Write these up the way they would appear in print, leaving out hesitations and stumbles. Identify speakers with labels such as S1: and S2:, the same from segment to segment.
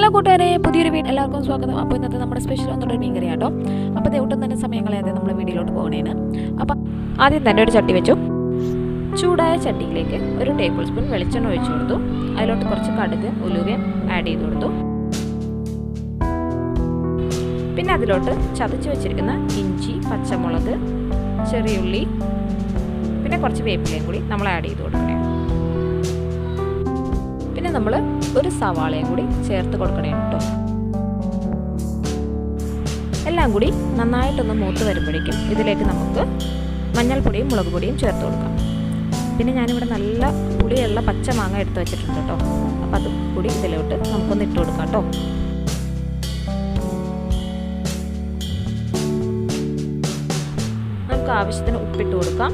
S1: Hello കൂട്ടുകാരെ, പുതിയൊരു video എല്ലാവർക്കും സ്വാഗതം. അപ്പോൾ ഇന്നത്തെ നമ്മുടെ സ്പെഷ്യൽ ഒന്നുകൂടെ മീൻ കറി കേട്ടോ. അപ്പോൾ ഇത് ഒട്ടും തന്നെ സമയം കളയാതെ നമ്മൾ വീഡിയോയിലോട്ട് പോകണേന്. അപ്പം ആദ്യം തന്നെ ഒരു ചട്ടി വെച്ചു. ചൂടായ ചട്ടിയിലേക്ക് ഒരു ടേബിൾ സ്പൂൺ വെളിച്ചെണ്ണ ഒഴിച്ചു കൊടുത്തു. അതിലോട്ട് കുറച്ച് കടുക് ഉലുവയും ആഡ് ചെയ്ത് കൊടുത്തു. പിന്നെ അതിലോട്ട് ചതച്ച് വെച്ചിരിക്കുന്ന ഇഞ്ചി, പച്ചമുളക്, ചെറിയുള്ളി, പിന്നെ കുറച്ച് വേപ്പിലയും കൂടി നമ്മൾ ആഡ് ചെയ്ത് കൊടുക്കണേ. പിന്നെ നമ്മൾ ഒരു സവാളയും കൂടി ചേർത്ത് കൊടുക്കണേ കേട്ടോ. എല്ലാം കൂടി നന്നായിട്ടൊന്ന് മൂത്ത് വരുമ്പോഴേക്കും ഇതിലേക്ക് നമുക്ക് മഞ്ഞൾപ്പൊടിയും മുളക് പൊടിയും ചേർത്ത് കൊടുക്കാം. പിന്നെ ഞാനിവിടെ നല്ല പുളിയുള്ള പച്ച മാങ്ങ എടുത്ത് വെച്ചിട്ടുണ്ട് കേട്ടോ. അപ്പം അതും കൂടി ഇതിലോട്ട് നമുക്കൊന്ന് ഇട്ട് കൊടുക്കാം കേട്ടോ. നമുക്ക് ആവശ്യത്തിന് ഉപ്പിട്ട് കൊടുക്കാം.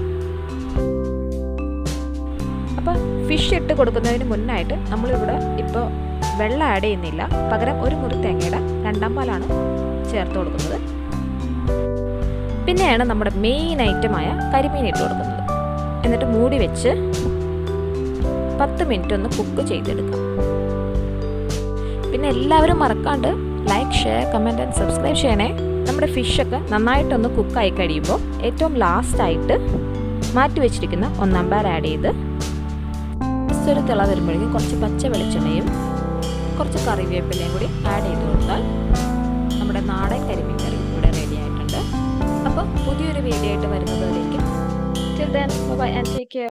S1: അപ്പോൾ ഫിഷ് ഇട്ട് കൊടുക്കുന്നതിന് മുന്നായിട്ട് നമ്മളിവിടെ ഇപ്പോൾ വെള്ളം ആഡ് ചെയ്യുന്നില്ല. പകരം ഒരു മുറി തേങ്ങയുടെ രണ്ടാം പാലാണ് ചേർത്ത് കൊടുക്കുന്നത്. പിന്നെയാണ് നമ്മുടെ മെയിൻ ഐറ്റമായ കരിമീൻ ഇട്ട് കൊടുക്കുന്നത്. എന്നിട്ട് മൂടി വെച്ച് 10 മിനിറ്റ് ഒന്ന് കുക്ക് ചെയ്തെടുക്കാം. പിന്നെ എല്ലാവരും മറക്കാണ്ട് like, share, comment and subscribe ചെയ്യണേ. നമ്മുടെ ഫിഷൊക്കെ നന്നായിട്ടൊന്ന് കുക്കായി കഴിയുമ്പോൾ ഏറ്റവും ലാസ്റ്റായിട്ട് മാറ്റി വെച്ചിരിക്കുന്ന ഒന്നാം പാൽ ആഡ് ചെയ്ത് ഒരു തിള വരുമ്പോഴേക്കും കുറച്ച് പച്ച വെളിച്ചെണ്ണയും കുറച്ച് കറിവേപ്പിലയും കൂടി ആഡ് ചെയ്ത് കൊടുത്താൽ നമ്മുടെ നാടൻ കരിമീൻ കറി ഇവിടെ റെഡി ആയിട്ടുണ്ട്. അപ്പോൾ പുതിയൊരു വീഡിയോ ആയിട്ട് വരുന്നതിലേക്ക് till then bye and take care.